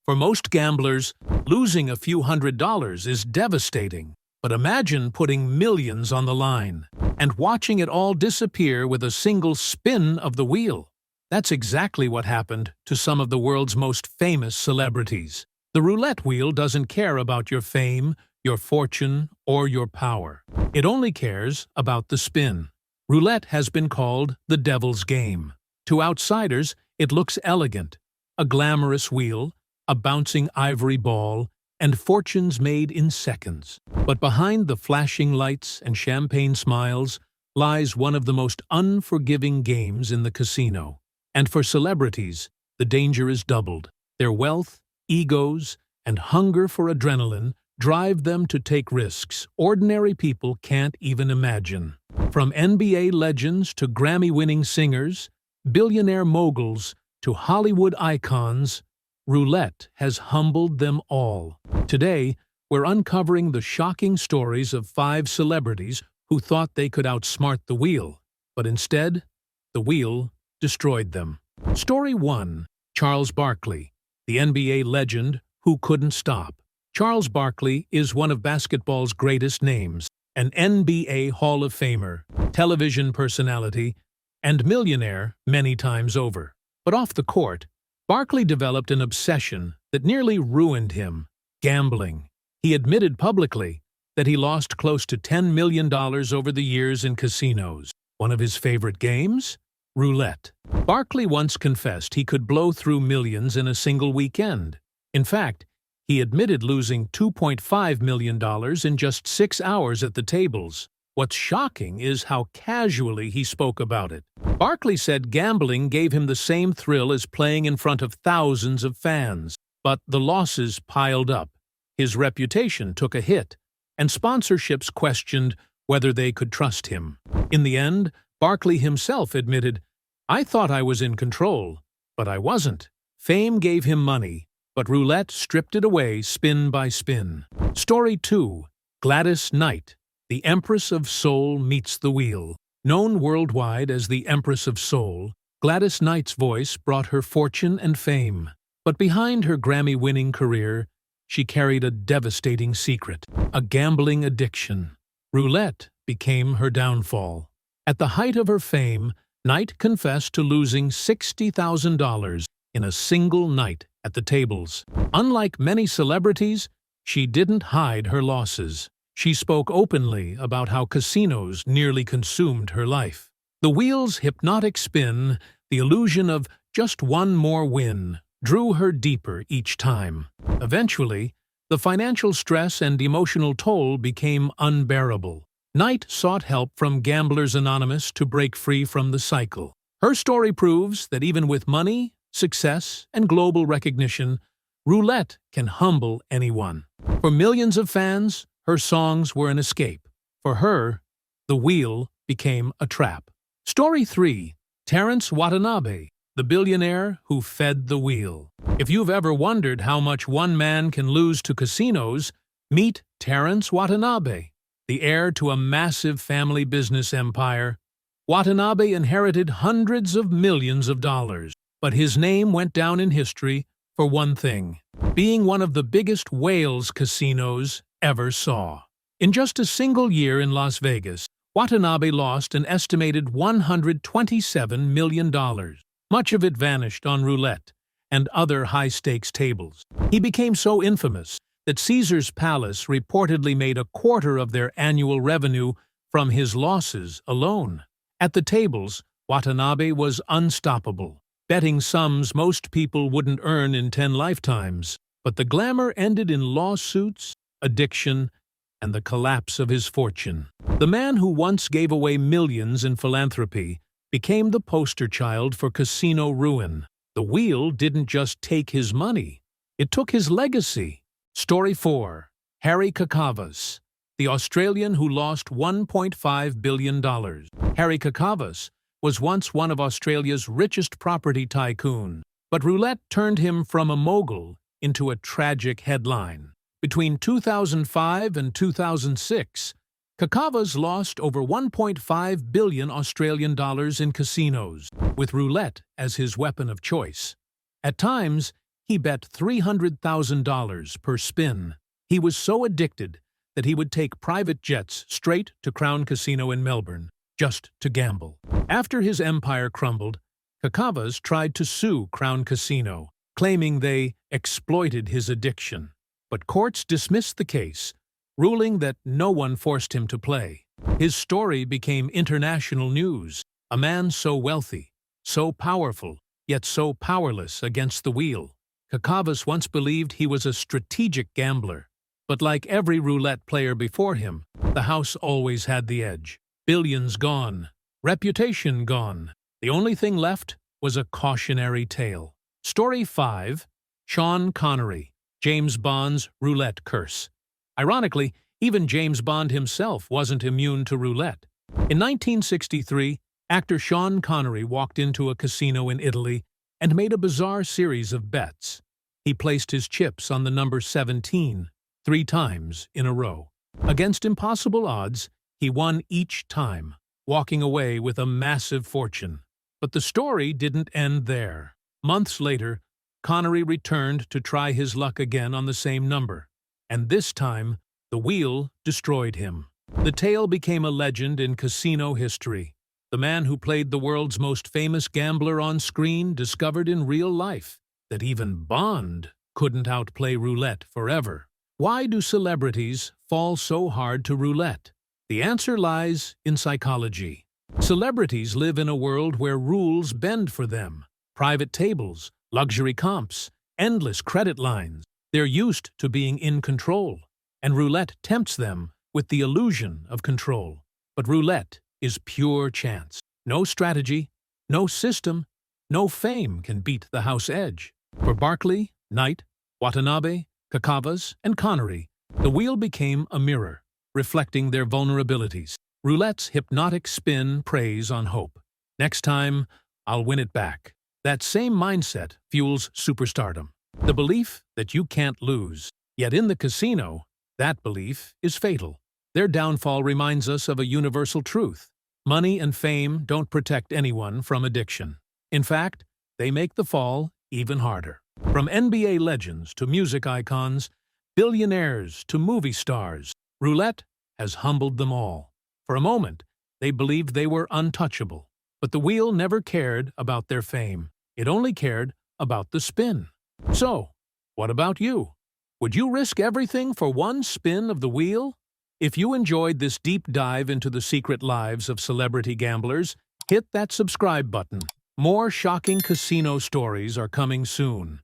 For most gamblers, losing a few $100s is devastating. But imagine putting millions on the line and watching it all disappear with a single spin of the wheel. That's exactly what happened to some of the world's most famous celebrities. The roulette wheel doesn't care about your fame, your fortune, or your power. It only cares about the spin. Roulette has been called the devil's game. To outsiders, it looks elegant. A glamorous wheel, a bouncing ivory ball, and fortunes made in seconds. But behind the flashing lights and champagne smiles lies one of the most unforgiving games in the casino. And for celebrities, the danger is doubled. Their wealth, egos, and hunger for adrenaline drive them to take risks ordinary people can't even imagine. From NBA legends to Grammy-winning singers, billionaire moguls to Hollywood icons, roulette has humbled them all. Today, we're uncovering the shocking stories of 5 celebrities who thought they could outsmart the wheel, but instead, the wheel destroyed them. Story 1. Charles Barkley, the NBA legend who couldn't stop. Charles Barkley is one of basketball's greatest names, an NBA Hall of Famer, television personality, and millionaire many times over. But off the court, Barkley developed an obsession that nearly ruined him: gambling. He admitted publicly that he lost close to $10 million over the years in casinos. One of his favorite games? Roulette. Barkley once confessed he could blow through millions in a single weekend. In fact, he admitted losing $2.5 million in just 6 hours at the tables. What's shocking is how casually he spoke about it. Barkley said gambling gave him the same thrill as playing in front of thousands of fans. But the losses piled up. His reputation took a hit, and sponsorships questioned whether they could trust him. In the end, Barkley himself admitted, "I thought I was in control, but I wasn't." Fame gave him money, but roulette stripped it away spin by spin. Story 2. Gladys Knight, the Empress of Soul meets the wheel. Known worldwide as the Empress of Soul, Gladys Knight's voice brought her fortune and fame. But behind her Grammy-winning career, she carried a devastating secret: a gambling addiction. Roulette became her downfall. At the height of her fame, Knight confessed to losing $60,000 in a single night at the tables. Unlike many celebrities, she didn't hide her losses. She spoke openly about how casinos nearly consumed her life. The wheel's hypnotic spin, the illusion of just one more win, drew her deeper each time. Eventually, the financial stress and emotional toll became unbearable. Knight sought help from Gamblers Anonymous to break free from the cycle. Her story proves that even with money, success, and global recognition, roulette can humble anyone. For millions of fans, her songs were an escape. For her, the wheel became a trap. Story 3. Terrence Watanabe, the billionaire who fed the wheel. If you've ever wondered how much one man can lose to casinos, meet Terrence Watanabe, the heir to a massive family business empire. Watanabe inherited hundreds of millions of dollars, but his name went down in history for one thing: being one of the biggest whales casinos ever saw. In just a single year in Las Vegas, Watanabe lost an estimated $127 million. Much of it vanished on roulette and other high-stakes tables. He became so infamous that Caesar's Palace reportedly made a quarter of their annual revenue from his losses alone. At the tables, Watanabe was unstoppable, betting sums most people wouldn't earn in 10 lifetimes. But the glamour ended in lawsuits, addiction, and the collapse of his fortune. The man who once gave away millions in philanthropy became the poster child for casino ruin. The wheel didn't just take his money, it took his legacy. Story 4. Harry Kakavas, the Australian who lost $1.5 billion. Harry Kakavas was once one of Australia's richest property tycoons, but roulette turned him from a mogul into a tragic headline. Between 2005 and 2006, Kakavas lost over $1.5 billion Australian dollars in casinos, with roulette as his weapon of choice. At times, He bet $300,000 per spin. He was so addicted that he would take private jets straight to Crown Casino in Melbourne just to gamble. After his empire crumbled, Kakavas tried to sue Crown Casino, claiming they exploited his addiction. But courts dismissed the case, ruling that no one forced him to play. His story became international news. A man so wealthy, so powerful, yet so powerless against the wheel. Kakavas once believed he was a strategic gambler. But like every roulette player before him, the house always had the edge. Billions gone, reputation gone. The only thing left was a cautionary tale. Story 5. Sean Connery, James Bond's roulette curse. Ironically, even James Bond himself wasn't immune to roulette. In 1963, actor Sean Connery walked into a casino in Italy and made a bizarre series of bets. He placed his chips on the number 17 3 times in a row. Against impossible odds, he won each time, walking away with a massive fortune. But the story didn't end there. Months later, Connery returned to try his luck again on the same number. And this time, the wheel destroyed him. The tale became a legend in casino history. The man who played the world's most famous gambler on screen discovered in real life that even Bond couldn't outplay roulette forever. Why do celebrities fall so hard to roulette? The answer lies in psychology. Celebrities live in a world where rules bend for them. Private tables, luxury comps, endless credit lines. They're used to being in control, and roulette tempts them with the illusion of control. But roulette is pure chance. No strategy, no system, no fame can beat the house edge. For Barkley, Knight, Watanabe, Kakavas, and Connery, the wheel became a mirror, reflecting their vulnerabilities. Roulette's hypnotic spin preys on hope. Next time, I'll win it back. That same mindset fuels superstardom. The belief that you can't lose. Yet in the casino, that belief is fatal. Their downfall reminds us of a universal truth. Money and fame don't protect anyone from addiction. In fact, they make the fall even harder. From NBA legends to music icons, billionaires to movie stars, roulette has humbled them all. For a moment, they believed they were untouchable. But the wheel never cared about their fame. It only cared about the spin. So, what about you? Would you risk everything for one spin of the wheel? If you enjoyed this deep dive into the secret lives of celebrity gamblers, hit that subscribe button. More shocking casino stories are coming soon.